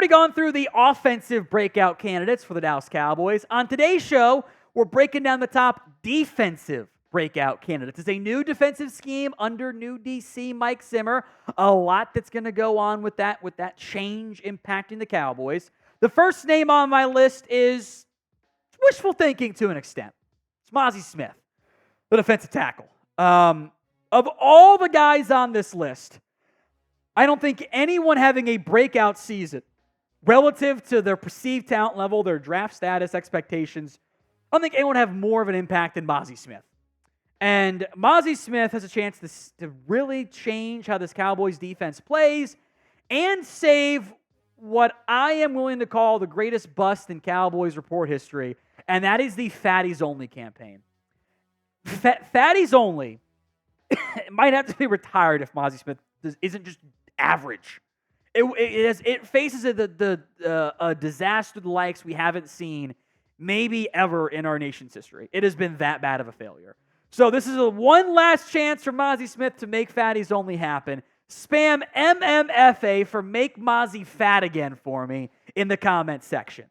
already gone through the offensive breakout candidates for the Dallas Cowboys. On today's show, we're breaking down the top defensive breakout candidates. It's a new defensive scheme under new DC Mike Zimmer. A lot that's going to go on with that change impacting the Cowboys. The first name on my list is wishful thinking to an extent. It's Mazi Smith, the defensive tackle. Of all the guys on this list, I don't think anyone having a breakout season relative to their perceived talent level, their draft status, expectations, I don't think anyone have more of an impact than Mazi Smith. And Mazi Smith has a chance to really change how this Cowboys defense plays and save what I am willing to call the greatest bust in Cowboys Report history, and that is the Fatties Only campaign. Fatties Only might have to be retired if Mazi Smith isn't just average. It faces a disaster the likes we haven't seen maybe ever in our nation's history. It has been that bad of a failure. So this is one last chance for Mazi Smith to make Fatties Only happen. Spam MMFA for Make Mazi Fat Again for me in the comment section.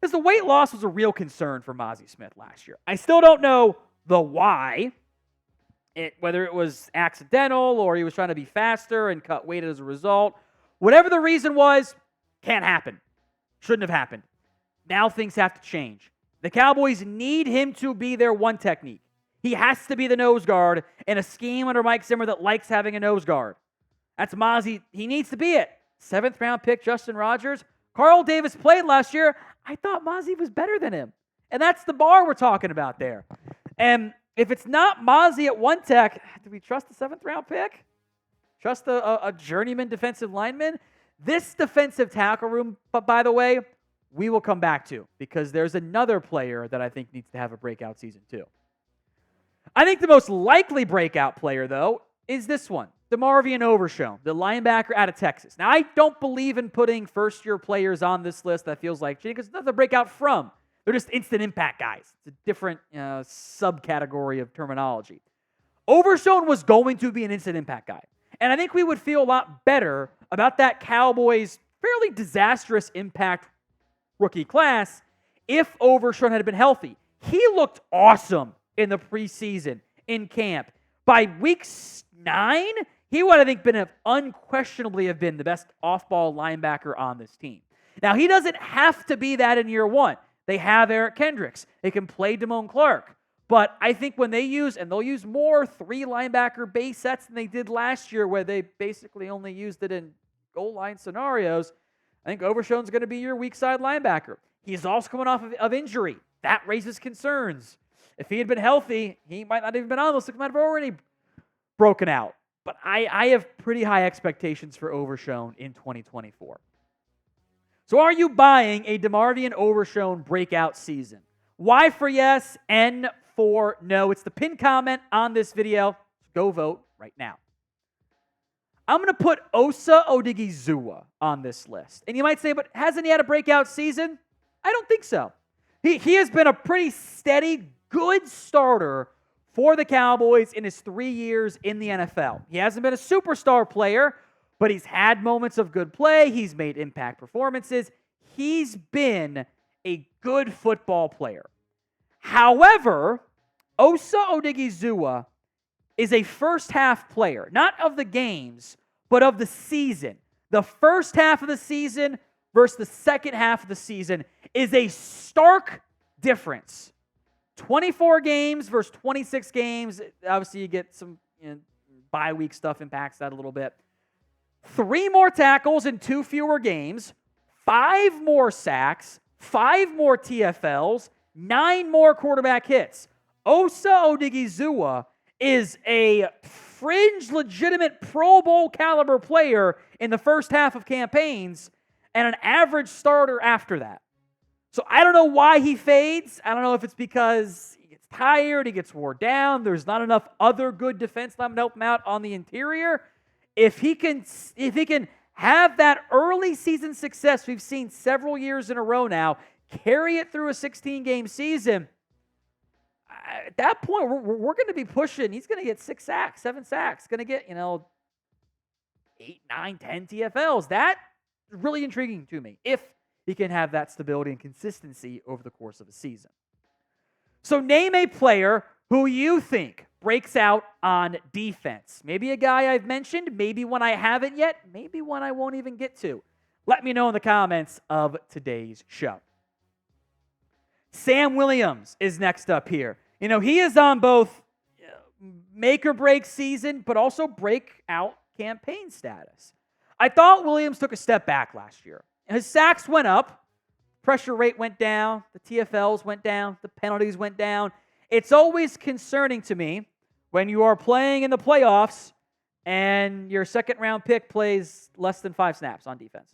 Because the weight loss was a real concern for Mazi Smith last year. I still don't know the why. Whether it was accidental or he was trying to be faster and cut weight as a result. Whatever the reason was, can't happen. Shouldn't have happened. Now things have to change. The Cowboys need him to be their one technique. He has to be the nose guard in a scheme under Mike Zimmer that likes having a nose guard. That's Mazi. He needs to be it. 7th round pick, Justin Rogers. Carl Davis played last year. I thought Mazi was better than him. And that's the bar we're talking about there. And if it's not Mazi at one tech, do we trust the 7th round pick? Trust a journeyman defensive lineman? This defensive tackle room, but by the way, we will come back to because there's another player that I think needs to have a breakout season too. I think the most likely breakout player, though, is this one, DeMarvion Overshown, the linebacker out of Texas. Now, I don't believe in putting first-year players on this list that feels like cheating because it's not the breakout from. They're just instant impact guys. It's a different subcategory of terminology. Overshown was going to be an instant impact guy. And I think we would feel a lot better about that Cowboys' fairly disastrous impact rookie class if Overshown had been healthy. He looked awesome in the preseason, in camp. By week 9, he would, I think, unquestionably have been the best off-ball linebacker on this team. Now, he doesn't have to be that in year 1. They have Eric Kendricks. They can play Damone Clark. But I think when they use, and they'll use more 3 linebacker base sets than they did last year where they basically only used it in goal line scenarios, I think Overshown's going to be your weak side linebacker. He's also coming off of injury. That raises concerns. If he had been healthy, he might not have even been on the list. He might have already broken out. But I have pretty high expectations for Overshown in 2024. So are you buying a DeMarvion Overshown breakout season? Y for yes, N for no. It's the pinned comment on this video. Go vote right now. I'm going to put Osa Odighizuwa on this list. And you might say, but hasn't he had a breakout season? I don't think so. He has been a pretty steady, good starter for the Cowboys in his 3 years in the NFL. He hasn't been a superstar player, but he's had moments of good play. He's made impact performances. He's been a good football player. However, Osa Odighizuwa is a first-half player, not of the games, but of the season. The first half of the season versus the second half of the season is a stark difference. 24 games versus 26 games. Obviously, you get some bye week stuff impacts that a little bit. 3 more tackles in 2 fewer games, 5 more sacks, 5 more TFLs, 9 more quarterback hits. Osa Odighizuwa is a fringe, legitimate Pro Bowl caliber player in the first half of campaigns and an average starter after that. So I don't know why he fades. I don't know if it's because he gets tired, he gets wore down, there's not enough other good defense linemen to help him out on the interior. If he can have that early season success we've seen several years in a row now, carry it through a 16-game season, at that point, we're going to be pushing. He's going to get 6 sacks, 7 sacks. Going to get, 8, 9, 10 TFLs. That really intriguing to me if he can have that stability and consistency over the course of a season. So name a player who you think breaks out on defense. Maybe a guy I've mentioned, maybe one I haven't yet, maybe one I won't even get to. Let me know in the comments of today's show. Sam Williams is next up here. He is on both make or break season, but also breakout campaign status. I thought Williams took a step back last year. His sacks went up, pressure rate went down, the TFLs went down, the penalties went down. It's always concerning to me when you are playing in the playoffs and your second-round pick plays less than 5 snaps on defense.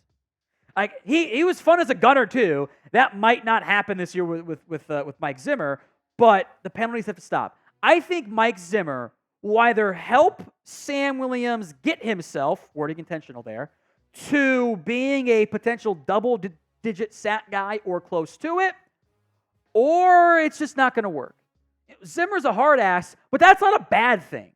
He was fun as a gunner too. That might not happen this year with Mike Zimmer, but the penalties have to stop. I think Mike Zimmer will either help Sam Williams get himself, wording intentional there, to being a potential double-digit sack guy or close to it, or it's just not going to work. Zimmer's a hard ass, but that's not a bad thing.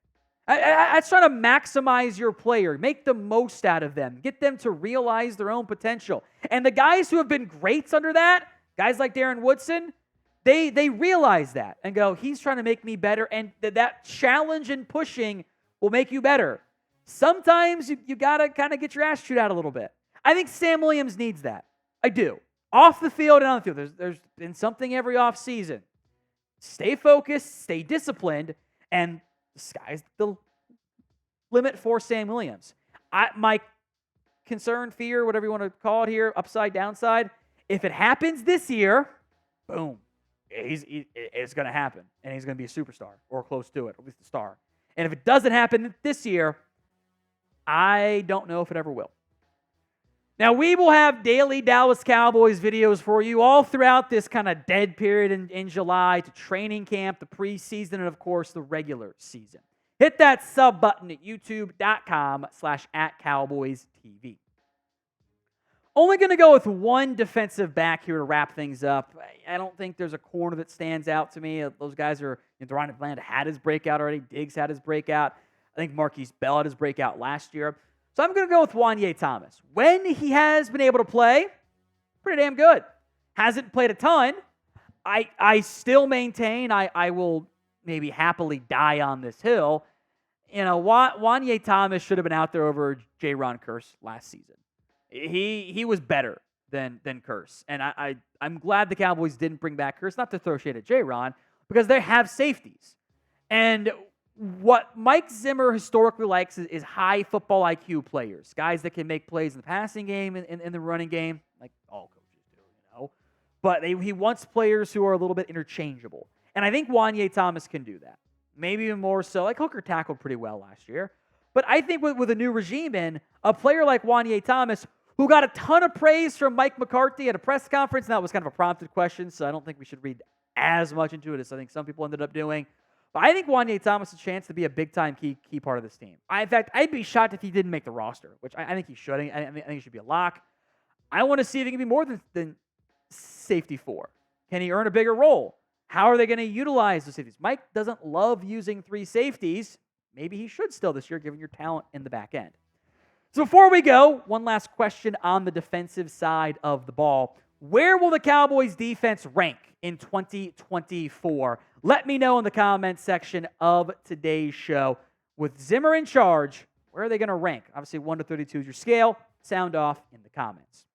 That's trying to maximize your player, make the most out of them, get them to realize their own potential. And the guys who have been greats under that, guys like Darren Woodson, they realize that and go, he's trying to make me better, and that challenge and pushing will make you better. Sometimes you got to kind of get your ass chewed out a little bit. I think Sam Williams needs that. I do. Off the field and on the field. There's been something every offseason. Stay focused, stay disciplined, and the sky's the limit for Sam Williams. My concern, fear, whatever you want to call it here, upside, downside, if it happens this year, boom, it's going to happen, and he's going to be a superstar or close to it, at least a star. And if it doesn't happen this year, I don't know if it ever will. Now, we will have daily Dallas Cowboys videos for you all throughout this kind of dead period in July to training camp, the preseason, and, of course, the regular season. Hit that sub button at youtube.com/@CowboysTV. Only going to go with one defensive back here to wrap things up. I don't think there's a corner that stands out to me. Those guys are, Deron Atlanta had his breakout already. Diggs had his breakout. I think Marquise Bell had his breakout last year. So I'm going to go with Juanyeh Thomas. When he has been able to play, pretty damn good. Hasn't played a ton. I still maintain I will maybe happily die on this hill. Juanyeh Thomas should have been out there over J-Ron Curse last season. He was better than Curse. And I'm glad the Cowboys didn't bring back Curse, not to throw shade at J-Ron, because they have safeties. And what Mike Zimmer historically likes is high football IQ players, guys that can make plays in the passing game and in the running game, like all coaches do, But he wants players who are a little bit interchangeable. And I think Juanyeh Thomas can do that. Maybe even more so. Like Hooker tackled pretty well last year. But I think with a new regime in, a player like Juanyeh Thomas, who got a ton of praise from Mike McCarthy at a press conference, and that was kind of a prompted question, so I don't think we should read as much into it as I think some people ended up doing. But I think Juanyeh Thomas has a chance to be a big-time key part of this team. In fact, I'd be shocked if he didn't make the roster, which I think he should. I think he should be a lock. I want to see if he can be more than safety 4. Can he earn a bigger role? How are they going to utilize the safeties? Mike doesn't love using 3 safeties. Maybe he should still this year, given your talent in the back end. So before we go, one last question on the defensive side of the ball. Where will the Cowboys defense rank in 2024? Let me know in the comments section of today's show. With Zimmer in charge, where are they going to rank? Obviously, 1 to 32 is your scale. Sound off in the comments.